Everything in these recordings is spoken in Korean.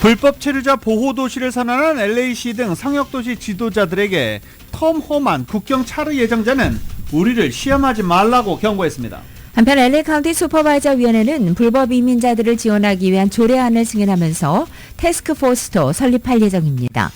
불법 체류자 보호도시를 선언한 LA시 등 상역도시 지도자들에게 톰 호만 국경 차르 예정자는 우리를 시험하지 말라고 경고했습니다. 한편 LA 카운티 슈퍼바이저 위원회는 불법 이민자들을 지원하기 위한 조례안을 승인하면서 태스크포스도 설립할 예정입니다.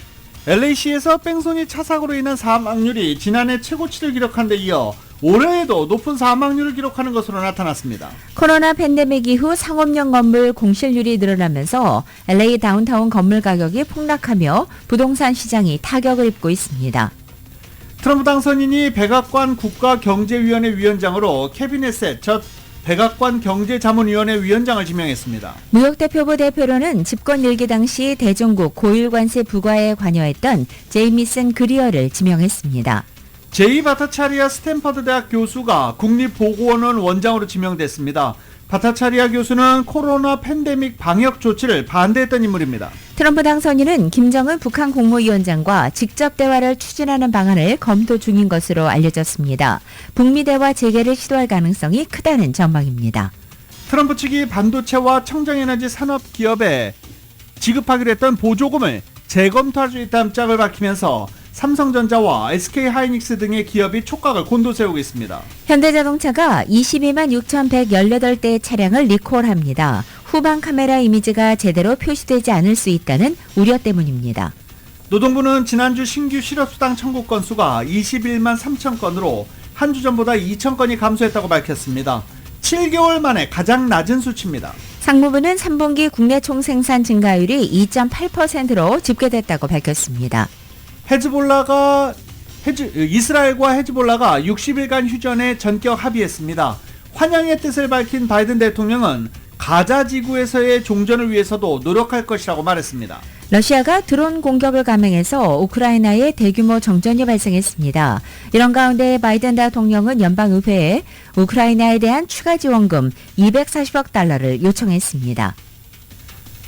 LA시에서 뺑소니 차사고로 인한 사망률이 지난해 최고치를 기록한 데 이어 올해에도 높은 사망률을 기록하는 것으로 나타났습니다. 코로나 팬데믹 이후 상업용 건물 공실률이 늘어나면서 LA 다운타운 건물 가격이 폭락하며 부동산 시장이 타격을 입고 있습니다. 트럼프 당선인이 백악관 국가경제위원회 위원장으로 케빈 헤셋 전 백악관 경제자문위원회 위원장을 지명했습니다. 무역대표부 대표로는 집권 일기 당시 대중국 고율관세 부과에 관여했던 제이미슨 그리어를 지명했습니다. 제이 바타차리아 스탠퍼드 대학 교수가 국립보건원 원장으로 지명됐습니다. 바타차리아 교수는 코로나 팬데믹 방역 조치를 반대했던 인물입니다. 트럼프 당선인은 김정은 북한 국무위원장과 직접 대화를 추진하는 방안을 검토 중인 것으로 알려졌습니다. 북미 대화 재개를 시도할 가능성이 크다는 전망입니다. 트럼프 측이 반도체와 청정에너지 산업 기업에 지급하기로 했던 보조금을 재검토할 수 있다는 입장을 밝히면서 삼성전자와 SK하이닉스 등의 기업이 촉각을 곤두세우고 있습니다. 현대자동차가 22만 6,118대의 차량을 리콜합니다. 후방 카메라 이미지가 제대로 표시되지 않을 수 있다는 우려 때문입니다. 노동부는 지난주 신규 실업수당 청구 건수가 21만 3천 건으로 한 주 전보다 2천 건이 감소했다고 밝혔습니다. 7개월 만에 가장 낮은 수치입니다. 상무부는 3분기 국내 총생산 증가율이 2.8%로 집계됐다고 밝혔습니다. 이스라엘과 헤즈볼라가 60일간 휴전에 전격 합의했습니다. 환영의 뜻을 밝힌 바이든 대통령은 가자 지구에서의 종전을 위해서도 노력할 것이라고 말했습니다. 러시아가 드론 공격을 감행해서 우크라이나에 대규모 정전이 발생했습니다. 이런 가운데 바이든 대통령은 연방의회에 우크라이나에 대한 추가 지원금 240억 달러를 요청했습니다.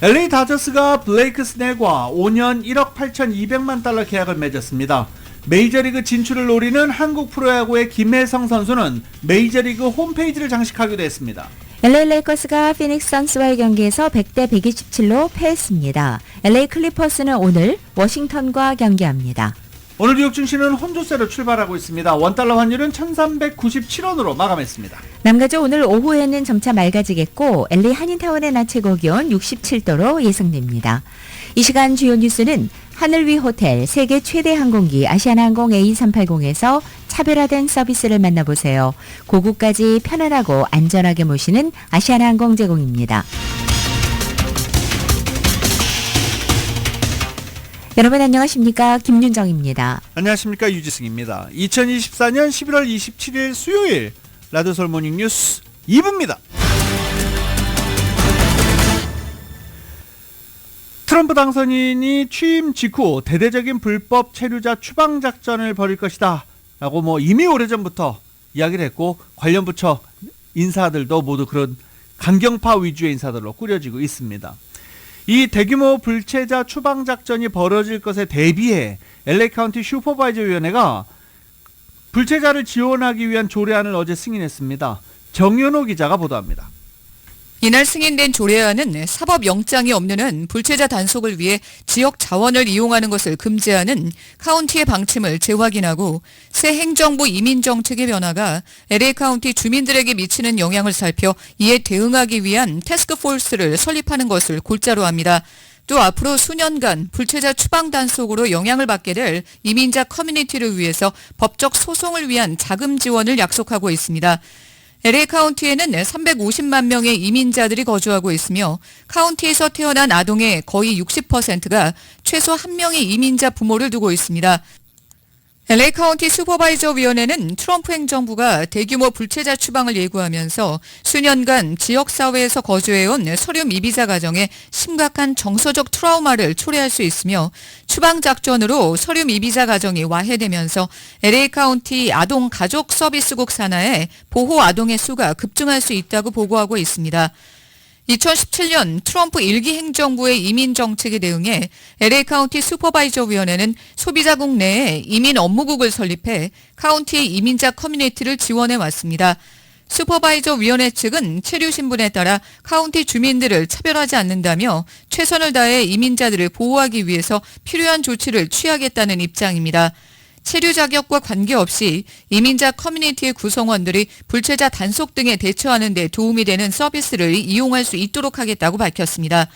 LA 다저스가 블레이크 스넬과 5년 1억 8,200만 달러 계약을 맺었습니다. 메이저리그 진출을 노리는 한국 프로야구의 김혜성 선수는 메이저리그 홈페이지를 장식하기도 했습니다. LA 레이커스가 피닉스 선스와의 경기에서 100대 127로 패했습니다. LA 클리퍼스는 오늘 워싱턴과 경기합니다. 오늘 뉴욕 증시는 혼조세로 출발하고 있습니다. 원달러 환율은 1397원으로 마감했습니다. 남가주 오늘 오후에는 점차 맑아지겠고 LA 한인타운의 낮 최고 기온 67도로 예상됩니다. 이 시간 주요 뉴스는 하늘 위 호텔 세계 최대 항공기 아시아나항공 A380에서 차별화된 서비스를 만나보세요. 고국까지 편안하고 안전하게 모시는 아시아나항공 제공입니다. 여러분 안녕하십니까? 김윤정입니다. 안녕하십니까? 유지승입니다. 2024년 11월 27일 수요일 라디오서울 모닝뉴스 2부입니다. 트럼프 당선인이 취임 직후 대대적인 불법 체류자 추방작전을 벌일 것이다 라고 이미 오래전부터 이야기를 했고 관련 부처 인사들도 모두 그런 강경파 위주의 인사들로 꾸려지고 있습니다. 이 대규모 불체자 추방작전이 벌어질 것에 대비해 LA 카운티 슈퍼바이저 위원회가 불체자를 지원하기 위한 조례안을 어제 승인했습니다. 정연호 기자가 보도합니다. 이날 승인된 조례안은 사법영장이 없는 한 불체자 단속을 위해 지역 자원을 이용하는 것을 금지하는 카운티의 방침을 재확인하고 새 행정부 이민정책의 변화가 LA 카운티 주민들에게 미치는 영향을 살펴 이에 대응하기 위한 태스크포스를 설립하는 것을 골자로 합니다. 또 앞으로 수년간 불체자 추방 단속으로 영향을 받게 될 이민자 커뮤니티를 위해서 법적 소송을 위한 자금 지원을 약속하고 있습니다. LA 카운티에는 350만 명의 이민자들이 거주하고 있으며 카운티에서 태어난 아동의 거의 60%가 최소 한 명의 이민자 부모를 두고 있습니다. LA 카운티 슈퍼바이저 위원회는 트럼프 행정부가 대규모 불체자 추방을 예고하면서 수년간 지역사회에서 거주해온 서류 미비자 가정에 심각한 정서적 트라우마를 초래할 수 있으며 추방 작전으로 서류 미비자 가정이 와해되면서 LA 카운티 아동 가족 서비스국 산하에 보호 아동의 수가 급증할 수 있다고 보고하고 있습니다. 2017년 트럼프 1기 행정부의 이민 정책에 대응해 LA 카운티 슈퍼바이저 위원회는 소비자국 내에 이민 업무국을 설립해 카운티의 이민자 커뮤니티를 지원해 왔습니다. 슈퍼바이저 위원회 측은 체류 신분에 따라 카운티 주민들을 차별하지 않는다며 최선을 다해 이민자들을 보호하기 위해서 필요한 조치를 취하겠다는 입장입니다. 체류 자격과 관계없이 이민자 커뮤니티의 구성원들이 불체자 단속 등에 대처하는 데 도움이 되는 서비스를 이용할 수 있도록 하겠다고 밝혔습니다.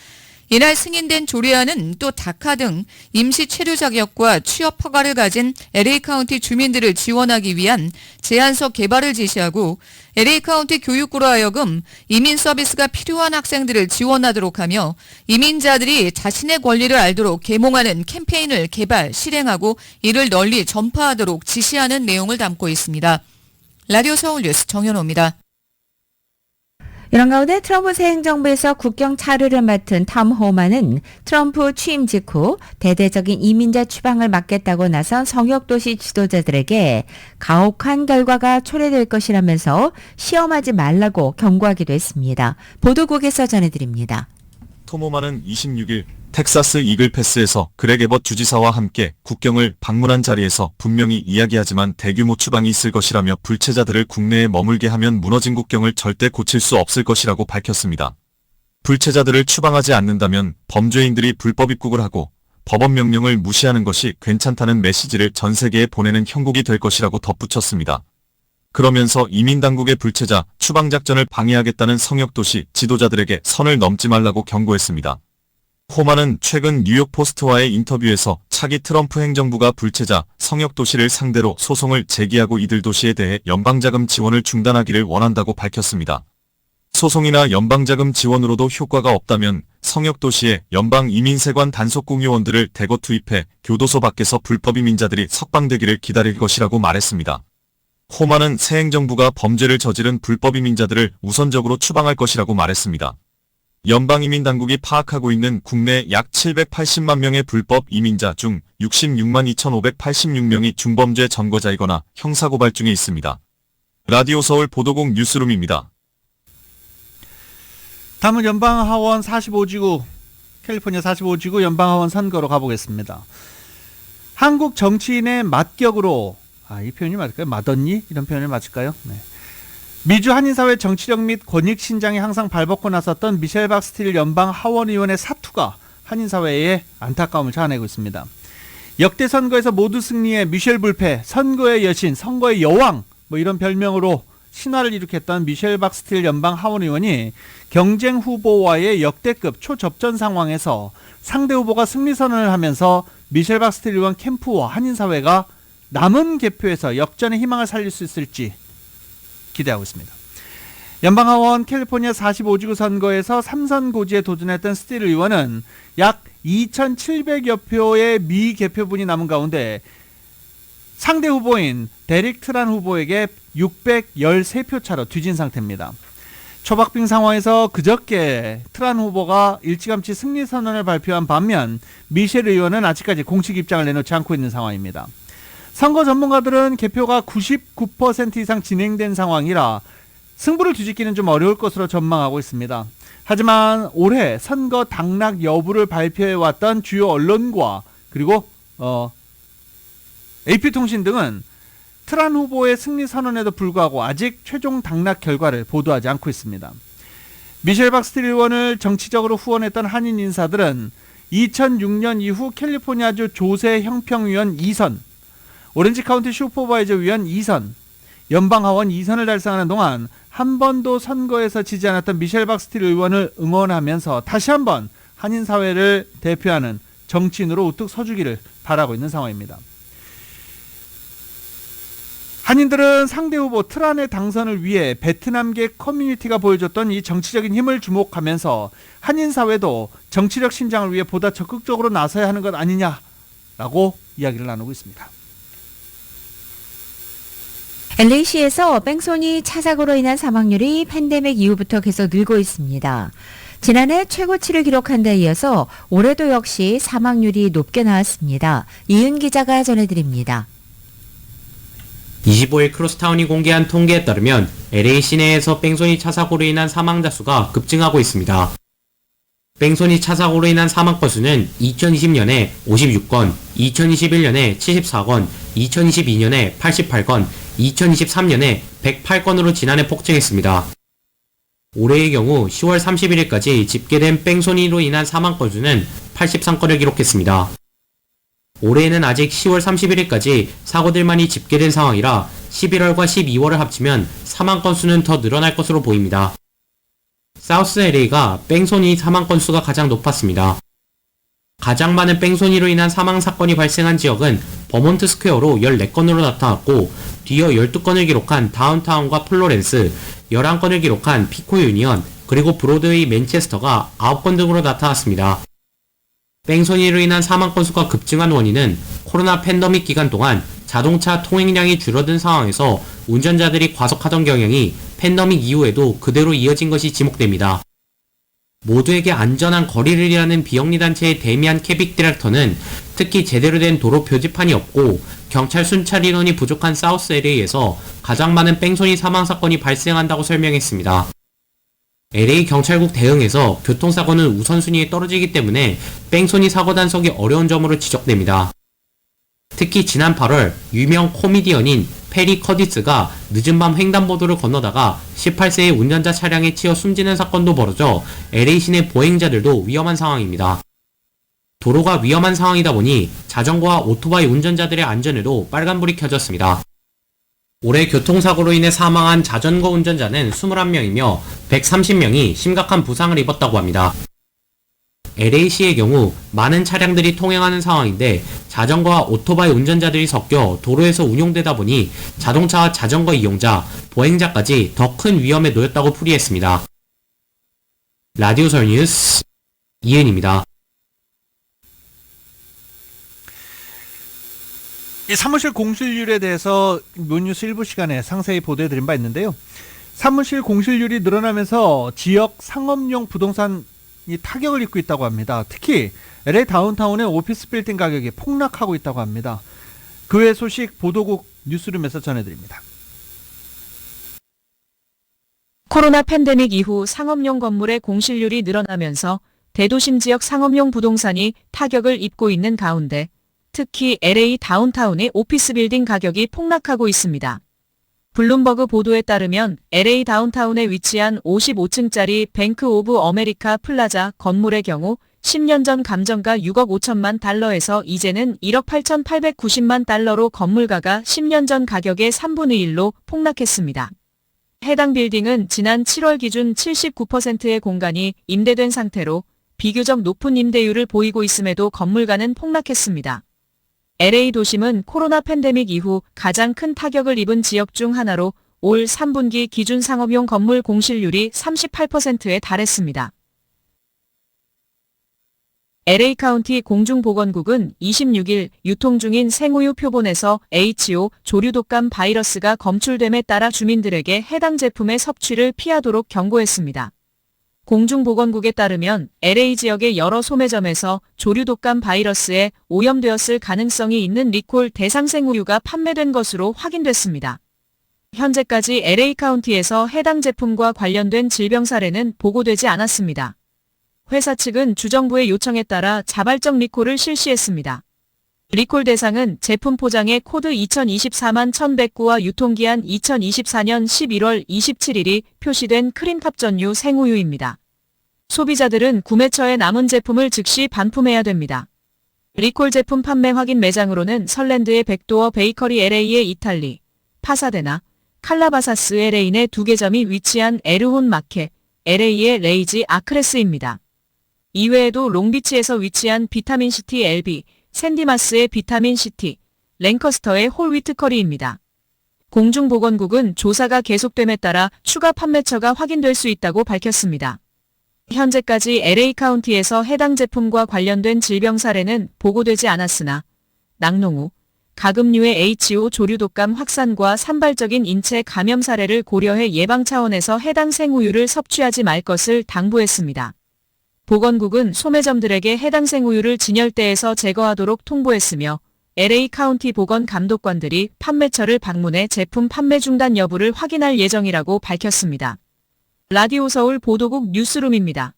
이날 승인된 조례안은 또 다카 등 임시 체류 자격과 취업 허가를 가진 LA 카운티 주민들을 지원하기 위한 제한석 개발을 지시하고 LA 카운티 교육부로 하여금 이민 서비스가 필요한 학생들을 지원하도록 하며 이민자들이 자신의 권리를 알도록 계몽하는 캠페인을 개발, 실행하고 이를 널리 전파하도록 지시하는 내용을 담고 있습니다. 라디오 서울 뉴스 정현호입니다. 이런 가운데 트럼프 새 행정부에서 국경 차르를 맡은 톰 호만은 트럼프 취임 직후 대대적인 이민자 추방을 막겠다고 나선 성역도시 지도자들에게 가혹한 결과가 초래될 것이라면서 시험하지 말라고 경고하기도 했습니다. 보도국에서 전해드립니다. 톰 호만은 26일 텍사스 이글패스에서 그렉 에벗 주지사와 함께 국경을 방문한 자리에서 분명히 이야기하지만 대규모 추방이 있을 것이라며 불체자들을 국내에 머물게 하면 무너진 국경을 절대 고칠 수 없을 것이라고 밝혔습니다. 불체자들을 추방하지 않는다면 범죄인들이 불법 입국을 하고 법원 명령을 무시하는 것이 괜찮다는 메시지를 전 세계에 보내는 형국이 될 것이라고 덧붙였습니다. 그러면서 이민당국의 불체자 추방 작전을 방해하겠다는 성역도시 지도자들에게 선을 넘지 말라고 경고했습니다. 호만은 최근 뉴욕 포스트와의 인터뷰에서 차기 트럼프 행정부가 불체자 성역도시를 상대로 소송을 제기하고 이들 도시에 대해 연방자금 지원을 중단하기를 원한다고 밝혔습니다. 소송이나 연방자금 지원으로도 효과가 없다면 성역도시에 연방이민세관 단속공요원들을 대거 투입해 교도소 밖에서 불법 이민자들이 석방되기를 기다릴 것이라고 말했습니다. 호만은 새 행정부가 범죄를 저지른 불법 이민자들을 우선적으로 추방할 것이라고 말했습니다. 연방이민당국이 파악하고 있는 국내 약 780만 명의 불법 이민자 중 66만 2,586명이 중범죄 전거자이거나 형사고발 중에 있습니다. 라디오 서울 보도국 뉴스룸입니다. 다음은 연방하원 45지구, 캘리포니아 45지구 연방하원 선거로 가보겠습니다. 한국 정치인의 맞격으로, 이 표현이 맞을까요? 맞언니? 이런 표현이 맞을까요? 네. 미주 한인사회 정치력 및 권익신장에 항상 발벗고 나섰던 미셸 박스틸 연방 하원의원의 사투가 한인사회에 안타까움을 자아내고 있습니다. 역대 선거에서 모두 승리해 미셸 불패, 선거의 여신, 선거의 여왕 이런 별명으로 신화를 일으켰던 미셸 박스틸 연방 하원의원이 경쟁 후보와의 역대급 초접전 상황에서 상대 후보가 승리선언을 하면서 미셸 박스틸 의원 캠프와 한인사회가 남은 개표에서 역전의 희망을 살릴 수 있을지 기대하고 있습니다. 연방하원 캘리포니아 45지구 선거에서 3선 고지에 도전했던 스틸 의원은 약 2,700여 표의 미개표분이 남은 가운데 상대 후보인 데릭 트란 후보에게 613표 차로 뒤진 상태입니다. 초박빙 상황에서 그저께 트란 후보가 일찌감치 승리 선언을 발표한 반면 미셸 의원은 아직까지 공식 입장을 내놓지 않고 있는 상황입니다. 선거 전문가들은 개표가 99% 이상 진행된 상황이라 승부를 뒤집기는 좀 어려울 것으로 전망하고 있습니다. 하지만 올해 선거 당락 여부를 발표해왔던 주요 언론과 그리고 AP통신 등은 트란 후보의 승리 선언에도 불구하고 아직 최종 당락 결과를 보도하지 않고 있습니다. 미셸 박스틸 의원을 정치적으로 후원했던 한인 인사들은 2006년 이후 캘리포니아주 조세 형평위원 2선, 오렌지 카운티 슈퍼바이저 위원 2선, 연방하원 2선을 달성하는 동안 한 번도 선거에서 지지 않았던 미셸 박스틸 의원을 응원하면서 다시 한번 한인사회를 대표하는 정치인으로 우뚝 서주기를 바라고 있는 상황입니다. 한인들은 상대 후보 트란의 당선을 위해 베트남계 커뮤니티가 보여줬던 이 정치적인 힘을 주목하면서 한인사회도 정치적 신장을 위해 보다 적극적으로 나서야 하는 것 아니냐라고 이야기를 나누고 있습니다. LA시에서 뺑소니 차 사고로 인한 사망률이 팬데믹 이후부터 계속 늘고 있습니다. 지난해 최고치를 기록한 데 이어서 올해도 역시 사망률이 높게 나왔습니다. 이은 기자가 전해드립니다. 25일 크로스타운이 공개한 통계에 따르면 LA 시내에서 뺑소니 차 사고로 인한 사망자 수가 급증하고 있습니다. 뺑소니 차 사고로 인한 사망 건수는 2020년에 56건, 2021년에 74건, 2022년에 88건, 2023년에 108건으로 지난해 폭증했습니다. 올해의 경우 10월 31일까지 집계된 뺑소니로 인한 사망 건수는 83건을 기록했습니다. 올해에는 아직 10월 31일까지 사고들만이 집계된 상황이라 11월과 12월을 합치면 사망 건수는 더 늘어날 것으로 보입니다. 사우스 LA가 뺑소니 사망 건수가 가장 높았습니다. 가장 많은 뺑소니로 인한 사망 사건이 발생한 지역은 버몬트 스퀘어로 14건으로 나타났고, 뒤이어 12건을 기록한 다운타운과 플로렌스, 11건을 기록한 피코 유니언, 그리고 브로드웨이 맨체스터가 9건 등으로 나타났습니다. 뺑소니로 인한 사망 건수가 급증한 원인은 코로나 팬데믹 기간 동안 자동차 통행량이 줄어든 상황에서 운전자들이 과속하던 경향이 팬데믹 이후에도 그대로 이어진 것이 지목됩니다. 모두에게 안전한 거리를 위하는 비영리단체의 데미안 캐빅 디렉터는 특히 제대로 된 도로 표지판이 없고 경찰 순찰 인원이 부족한 사우스 LA에서 가장 많은 뺑소니 사망 사건이 발생한다고 설명했습니다. LA 경찰국 대응에서 교통사고는 우선순위에 떨어지기 때문에 뺑소니 사고 단속이 어려운 점으로 지적됩니다. 특히 지난 8월 유명 코미디언인 페리 커디스가 늦은 밤 횡단보도를 건너다가 18세의 운전자 차량에 치여 숨지는 사건도 벌어져 LA 시내 보행자들도 위험한 상황입니다. 도로가 위험한 상황이다 보니 자전거와 오토바이 운전자들의 안전에도 빨간불이 켜졌습니다. 올해 교통사고로 인해 사망한 자전거 운전자는 21명이며 130명이 심각한 부상을 입었다고 합니다. LA시의 경우 많은 차량들이 통행하는 상황인데 자전거와 오토바이 운전자들이 섞여 도로에서 운용되다 보니 자동차와 자전거 이용자, 보행자까지 더 큰 위험에 놓였다고 풀이했습니다. 라디오설 뉴스 이은입니다. 이 사무실 공실률에 대해서 묘뉴스 일부 시간에 상세히 보도해드린 바 있는데요. 사무실 공실률이 늘어나면서 지역 상업용 부동산이 타격을 입고 있다고 합니다. 특히 LA 다운타운의 오피스 빌딩 가격이 폭락하고 있다고 합니다. 그 외 소식 보도국 뉴스룸에서 전해드립니다. 코로나 팬데믹 이후 상업용 건물의 공실률이 늘어나면서 대도심 지역 상업용 부동산이 타격을 입고 있는 가운데 특히 LA 다운타운의 오피스 빌딩 가격이 폭락하고 있습니다. 블룸버그 보도에 따르면 LA 다운타운에 위치한 55층짜리 뱅크 오브 어메리카 플라자 건물의 경우 10년 전 감정가 6억 5천만 달러에서 이제는 1억 8,890만 달러로 건물가가 10년 전 가격의 3분의 1로 폭락했습니다. 해당 빌딩은 지난 7월 기준 79%의 공간이 임대된 상태로 비교적 높은 임대율을 보이고 있음에도 건물가는 폭락했습니다. LA 도심은 코로나 팬데믹 이후 가장 큰 타격을 입은 지역 중 하나로 올 3분기 기준 상업용 건물 공실률이 38%에 달했습니다. LA 카운티 공중보건국은 26일 유통 중인 생우유 표본에서 HO 조류독감 바이러스가 검출됨에 따라 주민들에게 해당 제품의 섭취를 피하도록 경고했습니다. 공중보건국에 따르면 LA 지역의 여러 소매점에서 조류독감 바이러스에 오염되었을 가능성이 있는 리콜 대상 생우유가 판매된 것으로 확인됐습니다. 현재까지 LA 카운티에서 해당 제품과 관련된 질병 사례는 보고되지 않았습니다. 회사 측은 주정부의 요청에 따라 자발적 리콜을 실시했습니다. 리콜 대상은 제품 포장에 코드 2024만 1109와 유통기한 2024년 11월 27일이 표시된 크림탑 전류 생우유입니다. 소비자들은 구매처에 남은 제품을 즉시 반품해야 됩니다. 리콜 제품 판매 확인 매장으로는 설랜드의 백도어 베이커리 LA의 이탈리, 파사데나, 칼라바사스 LA의 2개 점이 위치한 에르혼 마켓, LA의 레이지 아크레스입니다. 이외에도 롱비치에서 위치한 비타민시티 LB, 샌디마스의 비타민시티, 랭커스터의 홀위트커리입니다. 공중보건국은 조사가 계속됨에 따라 추가 판매처가 확인될 수 있다고 밝혔습니다. 현재까지 LA 카운티에서 해당 제품과 관련된 질병 사례는 보고되지 않았으나 낙농후, 가금류의 HO 조류독감 확산과 산발적인 인체 감염 사례를 고려해 예방 차원에서 해당 생우유를 섭취하지 말 것을 당부했습니다. 보건국은 소매점들에게 해당 생우유를 진열대에서 제거하도록 통보했으며 LA 카운티 보건 감독관들이 판매처를 방문해 제품 판매 중단 여부를 확인할 예정이라고 밝혔습니다. 라디오 서울 보도국 뉴스룸입니다.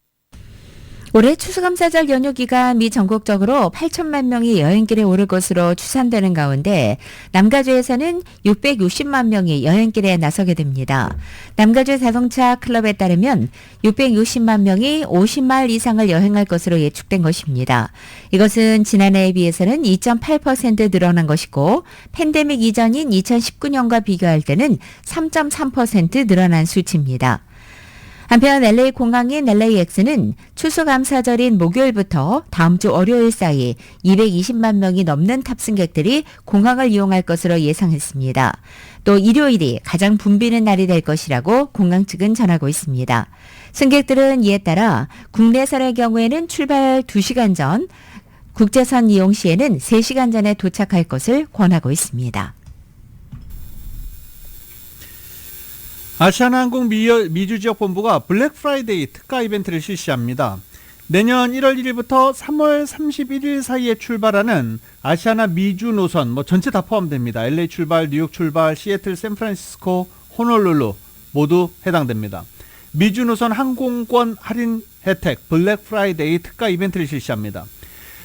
올해 추수감사절 연휴 기간 미 전국적으로 8천만 명이 여행길에 오를 것으로 추산되는 가운데 남가주에서는 660만 명이 여행길에 나서게 됩니다. 남가주 자동차 클럽에 따르면 660만 명이 50마일 이상을 여행할 것으로 예측된 것입니다. 이것은 지난해에 비해서는 2.8% 늘어난 것이고 팬데믹 이전인 2019년과 비교할 때는 3.3% 늘어난 수치입니다. 한편 LA 공항인 LAX는 추수감사절인 목요일부터 다음 주 월요일 사이 220만 명이 넘는 탑승객들이 공항을 이용할 것으로 예상했습니다. 또 일요일이 가장 붐비는 날이 될 것이라고 공항 측은 전하고 있습니다. 승객들은 이에 따라 국내선의 경우에는 출발 2시간 전, 국제선 이용 시에는 3시간 전에 도착할 것을 권하고 있습니다. 아시아나항공 미주지역본부가 블랙 프라이데이 특가 이벤트를 실시합니다. 내년 1월 1일부터 3월 31일 사이에 출발하는 아시아나 미주 노선 전체 다 포함됩니다. LA 출발, 뉴욕 출발, 시애틀, 샌프란시스코, 호놀룰루 모두 해당됩니다. 미주 노선 항공권 할인 혜택 블랙 프라이데이 특가 이벤트를 실시합니다.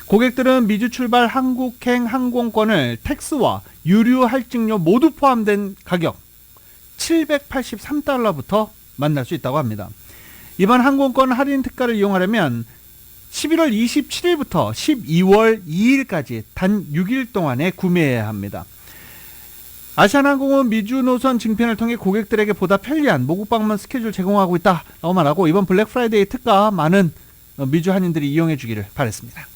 고객들은 미주 출발 한국행 항공권을 텍스와 유류 할증료 모두 포함된 가격 $783부터 만날 수 있다고 합니다. 이번 항공권 할인 특가를 이용하려면 11월 27일부터 12월 2일까지 단 6일 동안에 구매해야 합니다. 아시아나항공은 미주 노선 증편을 통해 고객들에게 보다 편리한 모국 방문 스케줄 제공하고 있다라고 말하고 이번 블랙 프라이데이 특가 많은 미주 한인들이 이용해 주기를 바랬습니다.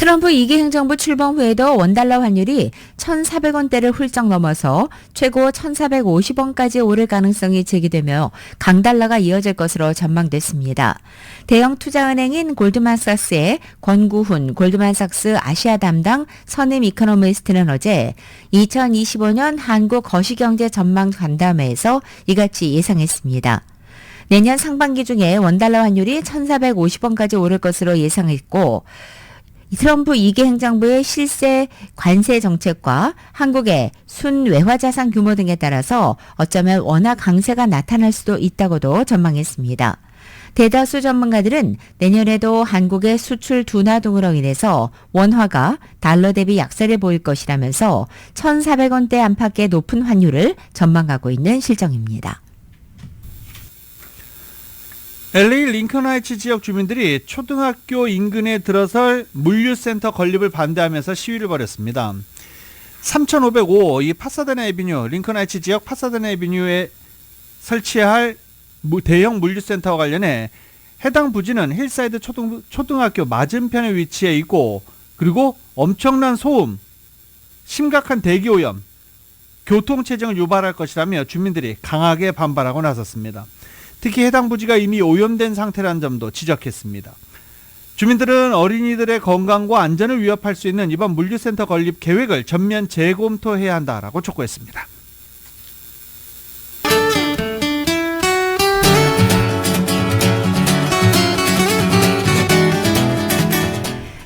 트럼프 2기 행정부 출범 후에도 원달러 환율이 1,400원대를 훌쩍 넘어서 최고 1,450원까지 오를 가능성이 제기되며 강달러가 이어질 것으로 전망됐습니다. 대형 투자은행인 골드만삭스의 권구훈 골드만삭스 아시아 담당 선임 이코노미스트는 어제 2025년 한국 거시경제 전망 간담회에서 이같이 예상했습니다. 내년 상반기 중에 원달러 환율이 1,450원까지 오를 것으로 예상했고 트럼프 2기 행정부의 실세 관세 정책과 한국의 순외화자산 규모 등에 따라서 어쩌면 원화 강세가 나타날 수도 있다고도 전망했습니다. 대다수 전문가들은 내년에도 한국의 수출 둔화 등으로 인해서 원화가 달러 대비 약세를 보일 것이라면서 1,400원대 안팎의 높은 환율을 전망하고 있는 실정입니다. LA 링컨하이츠 지역 주민들이 초등학교 인근에 들어설 물류센터 건립을 반대하면서 시위를 벌였습니다. 3505 이 파사데나 애비뉴 링컨하이츠 지역 파사데나 애비뉴에 설치할 대형 물류센터와 관련해 해당 부지는 힐사이드 초등학교 맞은편에 위치해 있고 그리고 엄청난 소음, 심각한 대기오염, 교통체증을 유발할 것이라며 주민들이 강하게 반발하고 나섰습니다. 특히 해당 부지가 이미 오염된 상태라는 점도 지적했습니다. 주민들은 어린이들의 건강과 안전을 위협할 수 있는 이번 물류센터 건립 계획을 전면 재검토해야 한다라고 촉구했습니다.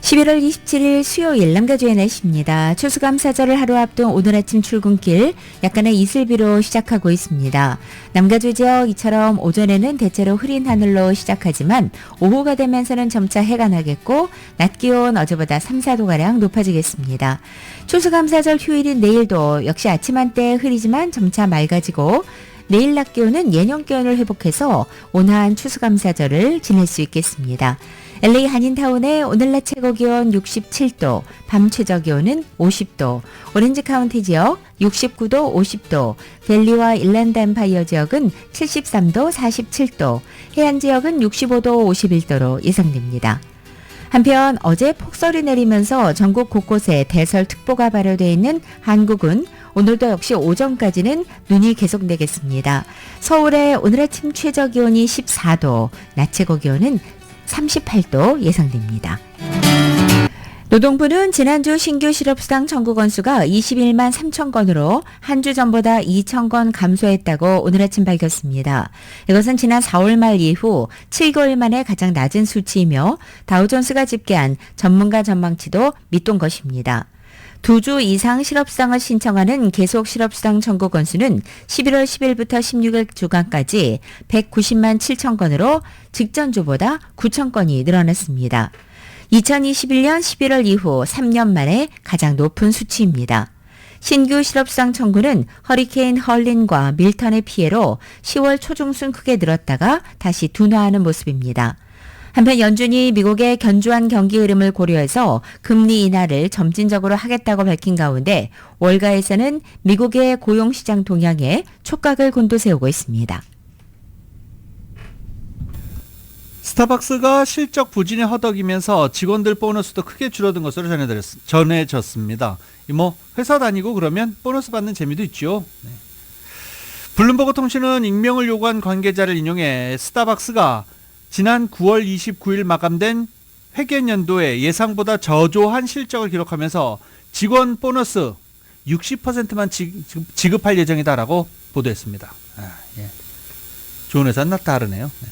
11월 27일 수요일 남가주의 날씨입니다. 추수감사절을 하루 앞둔 오늘 아침 출근길 약간의 이슬비로 시작하고 있습니다. 남가주 지역 이처럼 오전에는 대체로 흐린 하늘로 시작하지만 오후가 되면서는 점차 해가 나겠고 낮 기온 어제보다 3, 4도가량 높아지겠습니다. 추수감사절 휴일인 내일도 역시 아침 한때 흐리지만 점차 맑아지고 내일 낮 기온은 예년 기온을 회복해서 온화한 추수감사절을 지낼 수 있겠습니다. LA 한인타운의 오늘 낮 최고 기온 67도, 밤 최저 기온은 50도, 오렌지 카운티 지역 69도, 50도, 밸리와 일랜드 엠파이어 지역은 73도, 47도, 해안 지역은 65도, 51도로 예상됩니다. 한편 어제 폭설이 내리면서 전국 곳곳에 대설특보가 발효되어 있는 한국은 오늘도 역시 오전까지는 눈이 계속내겠습니다. 서울의 오늘 아침 최저 기온이 14도, 낮 최고 기온은 38도 예상됩니다. 노동부는 지난주 신규 실업수당 청구 건수가 21만 3천 건으로 한 주 전보다 2천 건 감소했다고 오늘 아침 밝혔습니다. 이것은 지난 4월 말 이후 7개월 만에 가장 낮은 수치이며 다우존스가 집계한 전문가 전망치도 밑돈 것입니다. 2주 이상 실업수당을 신청하는 계속 실업수당 청구 건수는 11월 10일부터 16일 주간까지 190만 7천 건으로 직전주보다 9천 건이 늘어났습니다. 2021년 11월 이후 3년 만에 가장 높은 수치입니다. 신규 실업수당 청구는 허리케인 헐린과 밀턴의 피해로 10월 초중순 크게 늘었다가 다시 둔화하는 모습입니다. 한편 연준이 미국의 견조한 경기 흐름을 고려해서 금리 인하를 점진적으로 하겠다고 밝힌 가운데 월가에서는 미국의 고용시장 동향에 촉각을 곤두세우고 있습니다. 스타벅스가 실적 부진이 허덕이면서 직원들 보너스도 크게 줄어든 것으로 전해졌습니다. 회사 다니고 그러면 보너스 받는 재미도 있죠. 네. 블룸버그 통신은 익명을 요구한 관계자를 인용해 스타벅스가 지난 9월 29일 마감된 회계연도에 예상보다 저조한 실적을 기록하면서 직원 보너스 60%만 지급할 예정이다라고 보도했습니다. 예. 좋은 회사는 다르네요. 네.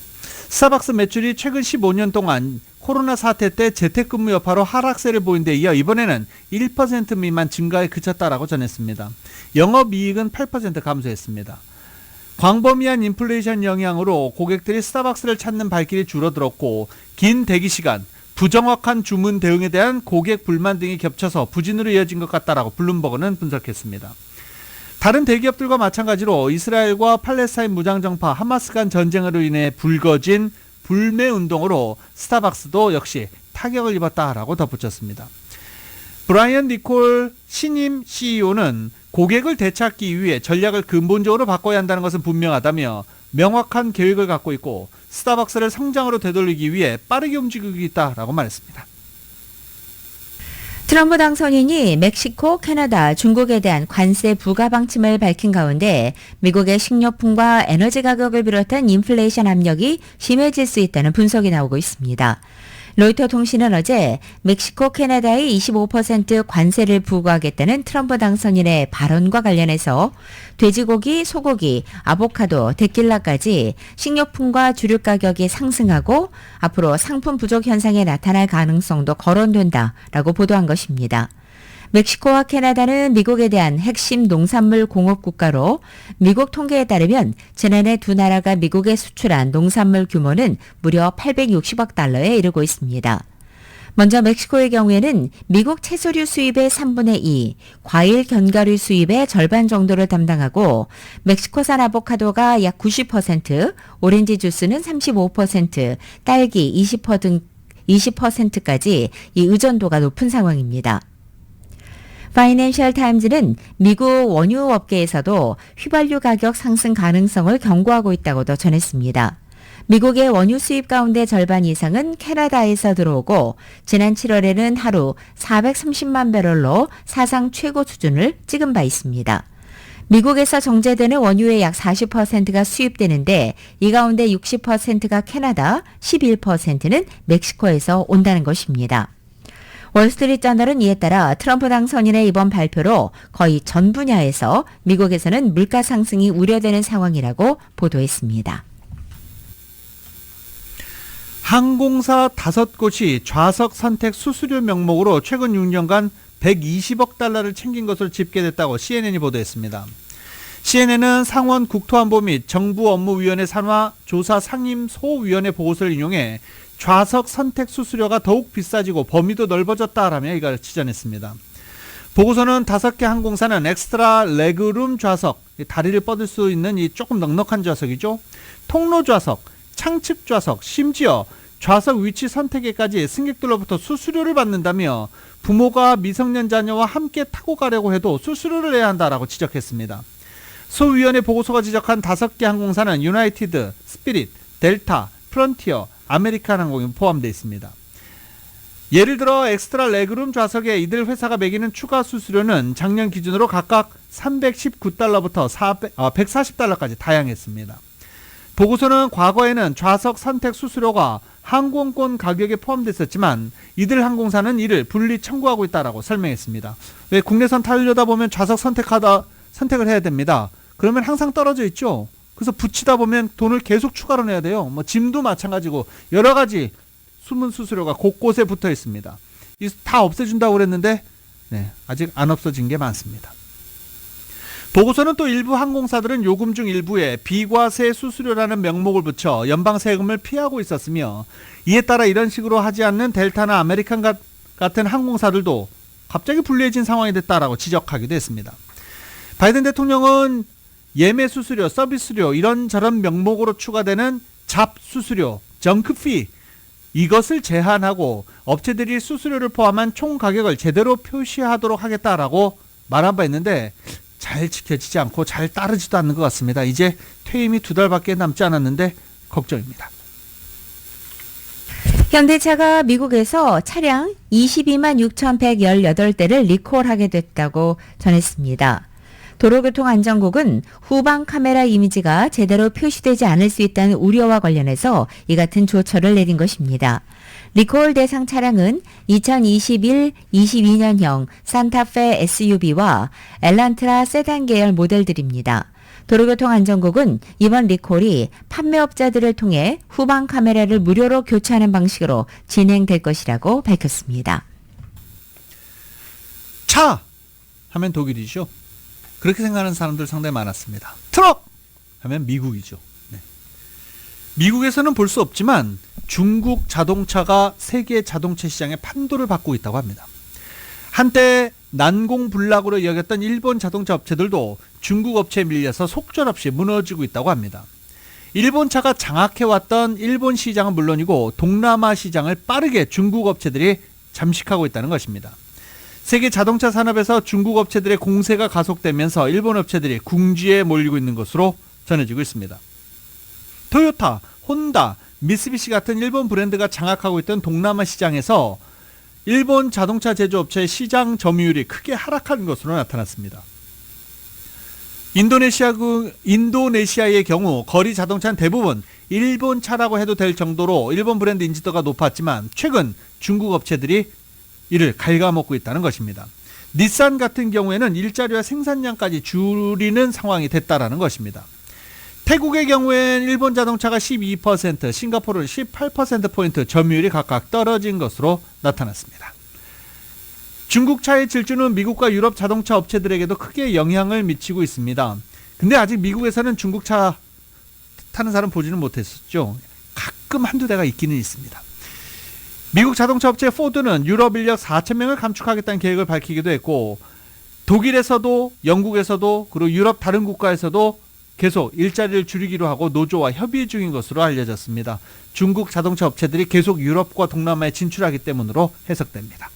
스타벅스 매출이 최근 15년 동안 코로나 사태 때 재택근무 여파로 하락세를 보인 데 이어 이번에는 1% 미만 증가에 그쳤다라고 전했습니다. 영업이익은 8% 감소했습니다. 광범위한 인플레이션 영향으로 고객들이 스타벅스를 찾는 발길이 줄어들었고 긴 대기시간, 부정확한 주문 대응에 대한 고객 불만 등이 겹쳐서 부진으로 이어진 것 같다라고 블룸버그는 분석했습니다. 다른 대기업들과 마찬가지로 이스라엘과 팔레스타인 무장정파 하마스 간 전쟁으로 인해 불거진 불매 운동으로 스타벅스도 역시 타격을 입었다라고 덧붙였습니다. 브라이언 니콜 신임 CEO는 고객을 되찾기 위해 전략을 근본적으로 바꿔야 한다는 것은 분명하다며 명확한 계획을 갖고 있고 스타벅스를 성장으로 되돌리기 위해 빠르게 움직이고 있다라고 말했습니다. 트럼프 당선인이 멕시코, 캐나다, 중국에 대한 관세 부과 방침을 밝힌 가운데 미국의 식료품과 에너지 가격을 비롯한 인플레이션 압력이 심해질 수 있다는 분석이 나오고 있습니다. 로이터 통신은 어제 멕시코, 캐나다에 25% 관세를 부과하겠다는 트럼프 당선인의 발언과 관련해서 돼지고기, 소고기, 아보카도, 데킬라까지 식료품과 주류 가격이 상승하고 앞으로 상품 부족 현상이 나타날 가능성도 거론된다라고 보도한 것입니다. 멕시코와 캐나다는 미국에 대한 핵심 농산물 공급 국가로 미국 통계에 따르면 지난해 두 나라가 미국에 수출한 농산물 규모는 무려 860억 달러에 이르고 있습니다. 먼저 멕시코의 경우에는 미국 채소류 수입의 3분의 2, 과일 견과류 수입의 절반 정도를 담당하고 멕시코산 아보카도가 약 90%, 오렌지 주스는 35%, 딸기 20%까지 이 의존도가 높은 상황입니다. 파이낸셜 타임즈는 미국 원유 업계에서도 휘발유 가격 상승 가능성을 경고하고 있다고도 전했습니다. 미국의 원유 수입 가운데 절반 이상은 캐나다에서 들어오고 지난 7월에는 하루 430만 배럴로 사상 최고 수준을 찍은 바 있습니다. 미국에서 정제되는 원유의 약 40%가 수입되는데 이 가운데 60%가 캐나다, 11%는 멕시코에서 온다는 것입니다. 월스트리트저널은 이에 따라 트럼프 당선인의 이번 발표로 거의 전 분야에서 미국에서는 물가 상승이 우려되는 상황이라고 보도했습니다. 항공사 5곳이 좌석 선택 수수료 명목으로 최근 6년간 120억 달러를 챙긴 것으로 집계됐다고 CNN이 보도했습니다. CNN은 상원 국토안보 및 정부업무위원회 산하 조사 상임 소위원회 보고서를 인용해 좌석 선택 수수료가 더욱 비싸지고 범위도 넓어졌다라며 이걸 지적했습니다. 보고서는 5개 항공사는 엑스트라 레그룸 좌석, 다리를 뻗을 수 있는 이 조금 넉넉한 좌석이죠. 통로 좌석, 창측 좌석, 심지어 좌석 위치 선택에까지 승객들로부터 수수료를 받는다며 부모가 미성년 자녀와 함께 타고 가려고 해도 수수료를 내야 한다라고 지적했습니다. 소위원회 보고서가 지적한 5개 항공사는 유나이티드, 스피릿, 델타, 프론티어, 아메리칸 항공이 포함되어 있습니다. 예를 들어 엑스트라 레그룸 좌석에 이들 회사가 매기는 추가 수수료는 작년 기준으로 각각 319달러부터 140달러까지 다양했습니다. 보고서는 과거에는 좌석 선택 수수료가 항공권 가격에 포함됐었지만 이들 항공사는 이를 분리 청구하고 있다라고 설명했습니다. 왜 국내선 타려다 보면 좌석 선택을 해야 됩니다. 그러면 항상 떨어져 있죠. 그래서 붙이다 보면 돈을 계속 추가로 내야 돼요. 짐도 마찬가지고 여러 가지 숨은 수수료가 곳곳에 붙어 있습니다. 다 없애준다고 그랬는데 네, 아직 안 없어진 게 많습니다. 보고서는 또 일부 항공사들은 요금 중 일부에 비과세 수수료라는 명목을 붙여 연방 세금을 피하고 있었으며, 이에 따라 이런 식으로 하지 않는 델타나 아메리칸 같은 항공사들도 갑자기 불리해진 상황이 됐다라고 지적하기도 했습니다. 바이든 대통령은 예매 수수료, 서비스료 이런저런 명목으로 추가되는 잡수수료, 정크피 이것을 제한하고 업체들이 수수료를 포함한 총 가격을 제대로 표시하도록 하겠다라고 말한 바 있는데 잘 지켜지지 않고 잘 따르지도 않는 것 같습니다. 이제 퇴임이 2달밖에 남지 않았는데 걱정입니다. 현대차가 미국에서 차량 22만 6,118대를 리콜하게 됐다고 전했습니다. 도로교통안전국은 후방 카메라 이미지가 제대로 표시되지 않을 수 있다는 우려와 관련해서 이 같은 조처를 내린 것입니다. 리콜 대상 차량은 2021-22년형 산타페 SUV와 엘란트라 세단 계열 모델들입니다. 도로교통안전국은 이번 리콜이 판매업자들을 통해 후방 카메라를 무료로 교체하는 방식으로 진행될 것이라고 밝혔습니다. 차 하면 독일이죠. 그렇게 생각하는 사람들 상당히 많았습니다. 트럭 하면 미국이죠. 네. 미국에서는 볼 수 없지만 중국 자동차가 세계 자동차 시장의 판도를 바꾸고 있다고 합니다. 한때 난공불락으로 여겼던 일본 자동차 업체들도 중국 업체에 밀려서 속절없이 무너지고 있다고 합니다. 일본 차가 장악해왔던 일본 시장은 물론이고 동남아 시장을 빠르게 중국 업체들이 잠식하고 있다는 것입니다. 세계 자동차 산업에서 중국 업체들의 공세가 가속되면서 일본 업체들이 궁지에 몰리고 있는 것으로 전해지고 있습니다. 토요타, 혼다, 미쓰비시 같은 일본 브랜드가 장악하고 있던 동남아 시장에서 일본 자동차 제조업체의 시장 점유율이 크게 하락한 것으로 나타났습니다. 인도네시아의 경우 거리 자동차는 대부분 일본 차라고 해도 될 정도로 일본 브랜드 인지도가 높았지만 최근 중국 업체들이 이를 갉아먹고 있다는 것입니다. 닛산 같은 경우에는 일자리와 생산량까지 줄이는 상황이 됐다라는 것입니다. 태국의 경우엔 일본 자동차가 12%, 싱가포르는 18%포인트 점유율이 각각 떨어진 것으로 나타났습니다. 중국 차의 질주는 미국과 유럽 자동차 업체들에게도 크게 영향을 미치고 있습니다. 근데 아직 미국에서는 중국 차 타는 사람 보지는 못했었죠. 가끔 한두 대가 있기는 있습니다. 미국 자동차 업체 포드는 유럽 인력 4,000명을 감축하겠다는 계획을 밝히기도 했고, 독일에서도 영국에서도 그리고 유럽 다른 국가에서도 계속 일자리를 줄이기로 하고 노조와 협의 중인 것으로 알려졌습니다. 중국 자동차 업체들이 계속 유럽과 동남아에 진출하기 때문으로 해석됩니다.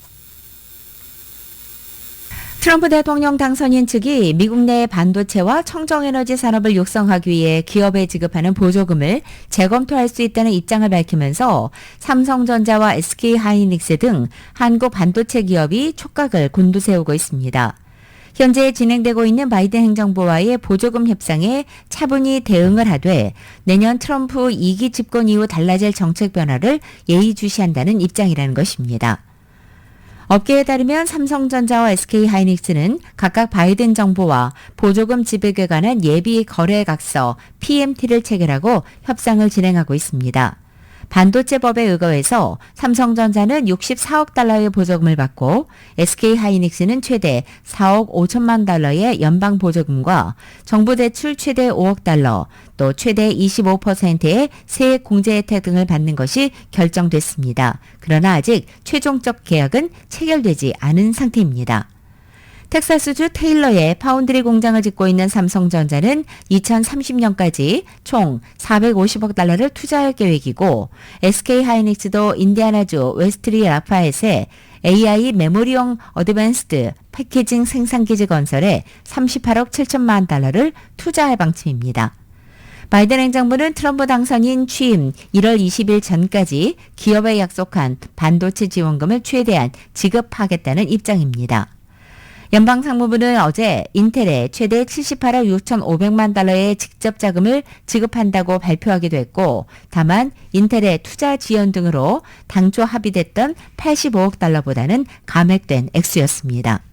트럼프 대통령 당선인 측이 미국 내 반도체와 청정에너지 산업을 육성하기 위해 기업에 지급하는 보조금을 재검토할 수 있다는 입장을 밝히면서 삼성전자와 SK하이닉스 등 한국 반도체 기업이 촉각을 곤두세우고 있습니다. 현재 진행되고 있는 바이든 행정부와의 보조금 협상에 차분히 대응을 하되 내년 트럼프 2기 집권 이후 달라질 정책 변화를 예의주시한다는 입장이라는 것입니다. 업계에 따르면 삼성전자와 SK하이닉스는 각각 바이든 정부와 보조금 지급에 관한 예비 거래각서 PMT를 체결하고 협상을 진행하고 있습니다. 반도체법에 의거해서 삼성전자는 64억 달러의 보조금을 받고 SK하이닉스는 최대 4억 5천만 달러의 연방 보조금과 정부 대출 최대 5억 달러, 또 최대 25%의 세액 공제 혜택 등을 받는 것이 결정됐습니다. 그러나 아직 최종적 계약은 체결되지 않은 상태입니다. 텍사스주 테일러에 파운드리 공장을 짓고 있는 삼성전자는 2030년까지 총 450억 달러를 투자할 계획이고, SK하이닉스도 인디애나주 웨스트리 라파엣에 AI 메모리용 어드밴스드 패키징 생산기지 건설에 38억 7천만 달러를 투자할 방침입니다. 바이든 행정부는 트럼프 당선인 취임 1월 20일 전까지 기업에 약속한 반도체 지원금을 최대한 지급하겠다는 입장입니다. 연방상무부는 어제 인텔에 최대 78억 6,500만 달러의 직접 자금을 지급한다고 발표하기도 했고, 다만 인텔의 투자 지원 등으로 당초 합의됐던 85억 달러보다는 감액된 액수였습니다.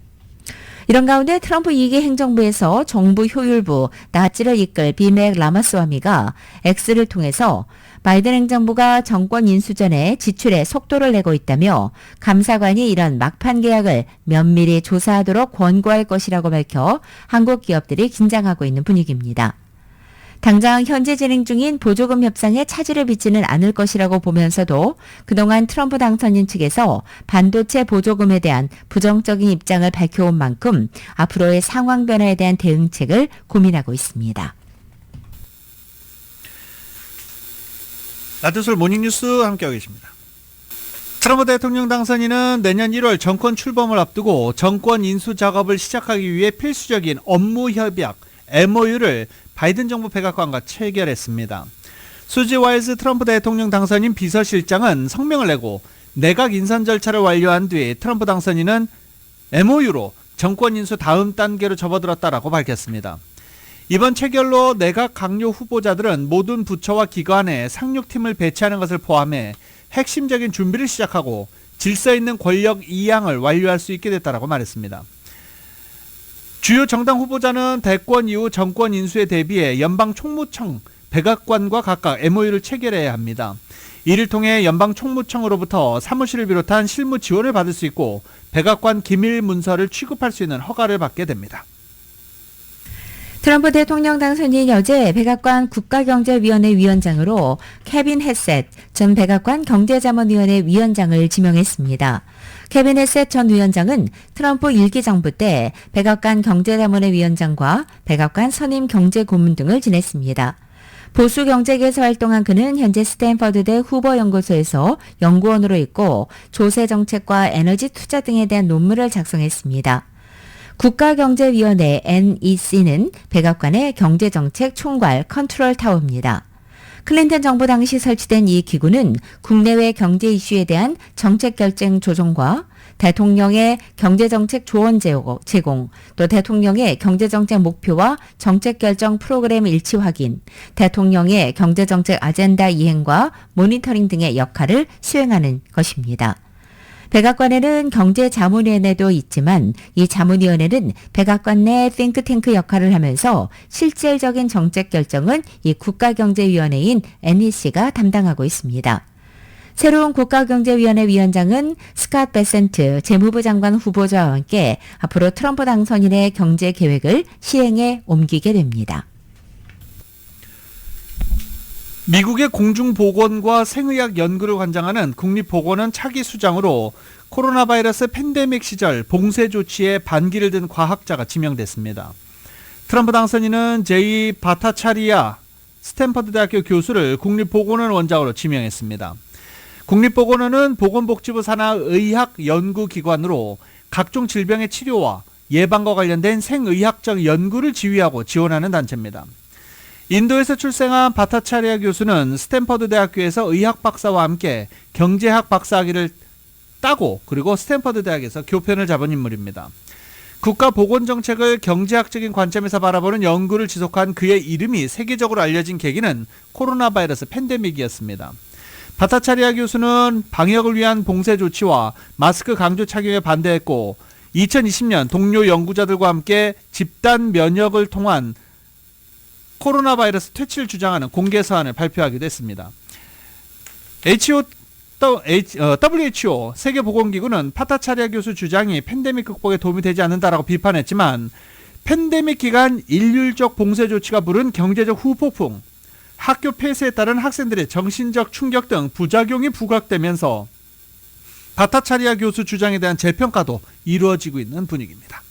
이런 가운데 트럼프 2기 행정부에서 정부 효율부 나치를 이끌 비맥 라마스와미가 X를 통해서 바이든 행정부가 정권 인수 전에 지출에 속도를 내고 있다며 감사관이 이런 막판 계약을 면밀히 조사하도록 권고할 것이라고 밝혀 한국 기업들이 긴장하고 있는 분위기입니다. 당장 현재 진행 중인 보조금 협상에 차질을 빚지는 않을 것이라고 보면서도 그동안 트럼프 당선인 측에서 반도체 보조금에 대한 부정적인 입장을 밝혀온 만큼 앞으로의 상황 변화에 대한 대응책을 고민하고 있습니다. 라디오솔 모닝뉴스 함께하고 계십니다. 트럼프 대통령 당선인은 내년 1월 정권 출범을 앞두고 정권 인수 작업을 시작하기 위해 필수적인 업무 협약 MOU를 바이든 정부 백악관과 체결했습니다. 수지 와일즈 트럼프 대통령 당선인 비서실장은 성명을 내고 내각 인선 절차를 완료한 뒤 트럼프 당선인은 MOU로 정권 인수 다음 단계로 접어들었다라고 밝혔습니다. 이번 체결로 내각 강요 후보자들은 모든 부처와 기관에 상륙팀을 배치하는 것을 포함해 핵심적인 준비를 시작하고 질서 있는 권력 이양을 완료할 수 있게 됐다라고 말했습니다. 주요 정당 후보자는 대권 이후 정권 인수에 대비해 연방 총무청, 백악관과 각각 MOU를 체결해야 합니다. 이를 통해 연방 총무청으로부터 사무실을 비롯한 실무 지원을 받을 수 있고 백악관 기밀 문서를 취급할 수 있는 허가를 받게 됩니다. 트럼프 대통령 당선인 어제 백악관 국가경제위원회 위원장으로 케빈 헤셋 전 백악관 경제자문위원회 위원장을 지명했습니다. 케빈 헤셋 전 위원장은 트럼프 1기 정부 때 백악관 경제자문회 위원장과 백악관 선임 경제고문 등을 지냈습니다. 보수 경제계에서 활동한 그는 현재 스탠퍼드대 후보연구소에서 연구원으로 있고 조세정책과 에너지 투자 등에 대한 논문을 작성했습니다. 국가경제위원회 NEC는 백악관의 경제정책 총괄 컨트롤 타워입니다. 클린턴 정부 당시 설치된 이 기구는 국내외 경제 이슈에 대한 정책 결정 조정과 대통령의 경제정책 조언 제공, 또 대통령의 경제정책 목표와 정책 결정 프로그램 일치 확인, 대통령의 경제정책 아젠다 이행과 모니터링 등의 역할을 수행하는 것입니다. 백악관에는 경제자문위원회도 있지만 이 자문위원회는 백악관 내 띵크탱크 역할을 하면서 실질적인 정책 결정은 이 국가경제위원회인 NEC가 담당하고 있습니다. 새로운 국가경제위원회 위원장은 스캇 베센트 재무부 장관 후보자와 함께 앞으로 트럼프 당선인의 경제 계획을 시행에 옮기게 됩니다. 미국의 공중보건과 생의학 연구를 관장하는 국립보건원 차기 수장으로 코로나 바이러스 팬데믹 시절 봉쇄 조치에 반기를 든 과학자가 지명됐습니다. 트럼프 당선인은 제이 바타차리아 스탠퍼드 대학교 교수를 국립보건원 원장으로 지명했습니다. 국립보건원은 보건복지부 산하 의학연구기관으로 각종 질병의 치료와 예방과 관련된 생의학적 연구를 지휘하고 지원하는 단체입니다. 인도에서 출생한 바타차리아 교수는 스탠퍼드 대학교에서 의학 박사와 함께 경제학 박사학위를 따고 그리고 스탠퍼드 대학에서 교편을 잡은 인물입니다. 국가보건정책을 경제학적인 관점에서 바라보는 연구를 지속한 그의 이름이 세계적으로 알려진 계기는 코로나 바이러스 팬데믹이었습니다. 바타차리아 교수는 방역을 위한 봉쇄 조치와 마스크 강조 착용에 반대했고 2020년 동료 연구자들과 함께 집단 면역을 통한 코로나 바이러스 퇴치를 주장하는 공개 서한을 발표하기도 했습니다. WHO 세계보건기구는 바타차리아 교수 주장이 팬데믹 극복에 도움이 되지 않는다라고 비판했지만 팬데믹 기간 일률적 봉쇄 조치가 부른 경제적 후폭풍, 학교 폐쇄에 따른 학생들의 정신적 충격 등 부작용이 부각되면서 바타차리아 교수 주장에 대한 재평가도 이루어지고 있는 분위기입니다.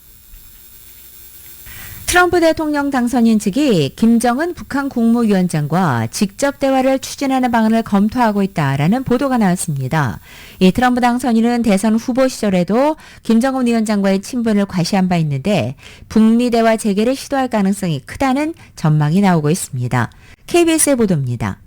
트럼프 대통령 당선인 측이 김정은 북한 국무위원장과 직접 대화를 추진하는 방안을 검토하고 있다라는 보도가 나왔습니다. 이 트럼프 당선인은 대선 후보 시절에도 김정은 위원장과의 친분을 과시한 바 있는데 북미 대화 재개를 시도할 가능성이 크다는 전망이 나오고 있습니다. KBS의 보도입니다.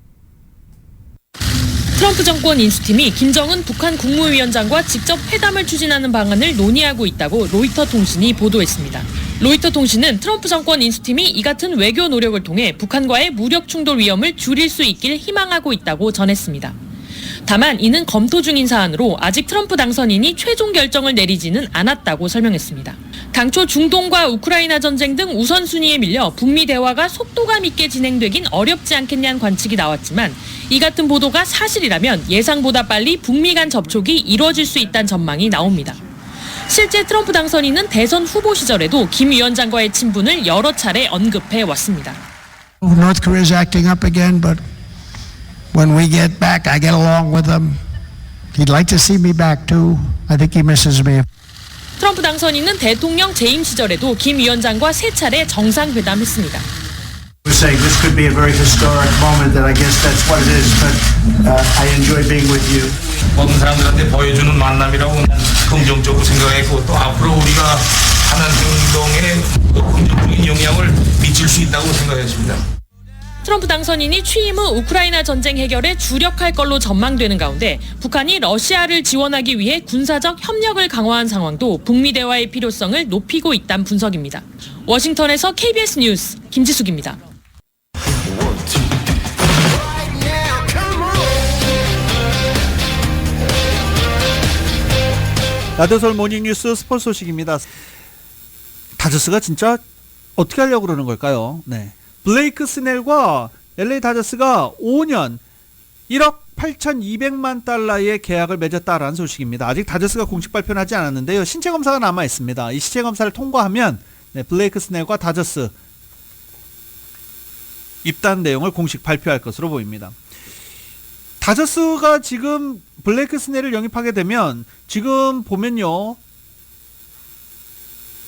트럼프 정권 인수팀이 김정은 북한 국무위원장과 직접 회담을 추진하는 방안을 논의하고 있다고 로이터 통신이 보도했습니다. 로이터 통신은 트럼프 정권 인수팀이 이 같은 외교 노력을 통해 북한과의 무력 충돌 위험을 줄일 수 있길 희망하고 있다고 전했습니다. 다만 이는 검토 중인 사안으로 아직 트럼프 당선인이 최종 결정을 내리지는 않았다고 설명했습니다. 당초 중동과 우크라이나 전쟁 등 우선순위에 밀려 북미 대화가 속도감 있게 진행되긴 어렵지 않겠냐는 관측이 나왔지만 이 같은 보도가 사실이라면 예상보다 빨리 북미 간 접촉이 이루어질 수 있다는 전망이 나옵니다. 실제 트럼프 당선인은 대선 후보 시절에도 김 위원장과의 친분을 여러 차례 언급해 왔습니다. North Korea is acting up again, but when we get back, I get along with them. He'd like to see me back too. I think he misses me. 트럼프 당선인은 대통령 재임 시절에도 김 위원장과 3차례 정상회담했습니다. We're saying this could be a very historic moment, and I guess that's what it is. But I enjoy being with you. 모든 사람들한테 보여주는 만남이라고 긍정적으로 생각했고 또 앞으로 우리가 하는 행동에 긍정적인 영향을 미칠 수 있다고 생각했습니다. 트럼프 당선인이 취임 후 우크라이나 전쟁 해결에 주력할 걸로 전망되는 가운데 북한이 러시아를 지원하기 위해 군사적 협력을 강화한 상황도 북미 대화의 필요성을 높이고 있다는 분석입니다. 워싱턴에서 KBS 뉴스 김지숙입니다. 라디오솔 모닝뉴스 스포츠 소식입니다. 다저스가 진짜 어떻게 하려고 그러는 걸까요? 네. 블레이크 스넬과 LA 다저스가 5년 1억 8,200만 달러의 계약을 맺었다라는 소식입니다. 아직 다저스가 공식 발표는 하지 않았는데요. 신체 검사가 남아 있습니다. 이 신체 검사를 통과하면 블레이크 스넬과 다저스 입단 내용을 공식 발표할 것으로 보입니다. 다저스가 지금 블레이크 스넬을 영입하게 되면 지금 보면요.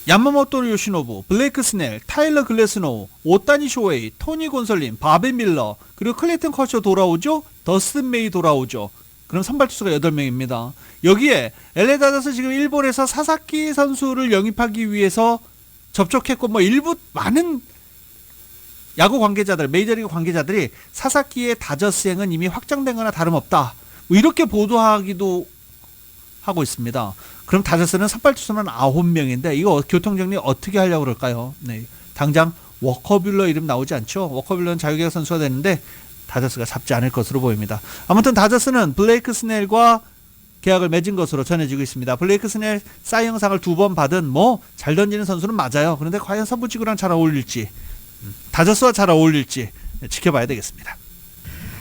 야마모토 요시노부, 블레이크 스넬, 타일러 글래스노우, 오타니 쇼웨이, 토니 곤솔린, 바베 밀러, 그리고 클레이튼 커쇼 돌아오죠? 더스틴 메이 돌아오죠? 그럼 선발 투수가 8명입니다. 여기에 LA 다저스 지금 일본에서 사사키 선수를 영입하기 위해서 접촉했고 일부 많은 야구 관계자들, 메이저리그 관계자들이 사사키의 다저스행은 이미 확정된 거나 다름없다. 이렇게 보도하기도 하고 있습니다. 그럼 다저스는 선발 투수는 9명인데 이거 교통정리 어떻게 하려고 그럴까요? 네, 당장 워커빌러 이름 나오지 않죠? 워커빌러는 자유계약 선수가 되는데 다저스가 잡지 않을 것으로 보입니다. 아무튼 다저스는 블레이크 스넬과 계약을 맺은 것으로 전해지고 있습니다. 블레이크 스넬 사이 영상을 2번 받은 잘 던지는 선수는 맞아요. 그런데 과연 선부지구랑 잘 어울릴지 다저스와 잘 어울릴지 지켜봐야 되겠습니다.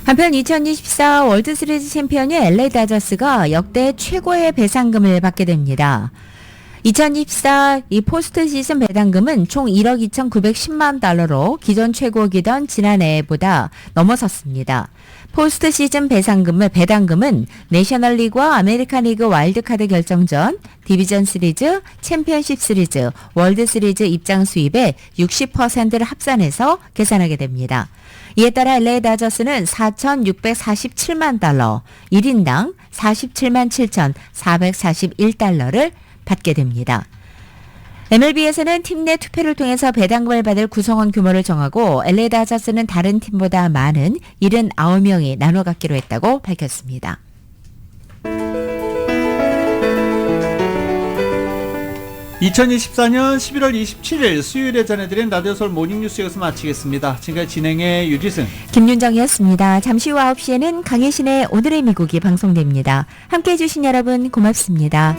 한편 2024 월드시리즈 챔피언이 LA 다저스가 역대 최고의 배상금을 받게 됩니다. 2024 이 포스트 시즌 배당금은 총 1억 2,910만 달러로 기존 최고기던 지난해보다 넘어섰습니다. 포스트 시즌 배당금은 내셔널리그와 아메리칸리그 와일드카드 결정전, 디비전 시리즈, 챔피언십 시리즈, 월드 시리즈 입장 수입의 60%를 합산해서 계산하게 됩니다. 이에 따라 LA 다저스는 4,647만 달러, 1인당 47만 7,441달러를 받게 됩니다. MLB에서는 팀 내 투표를 통해서 배당금을 받을 구성원 규모를 정하고 LA 다저스는 다른 팀보다 많은 79명이 나눠 갖기로 했다고 밝혔습니다. (2024년 11월 27일) 수요일에 전해드린 라디오솔 모닝뉴스 여기서 마치겠습니다. 지금까지 진행의 유지승, 김윤정이었습니다. 잠시 후 9시에는 강혜신의 오늘의 미국이 방송됩니다. 함께해 주신 여러분 고맙습니다.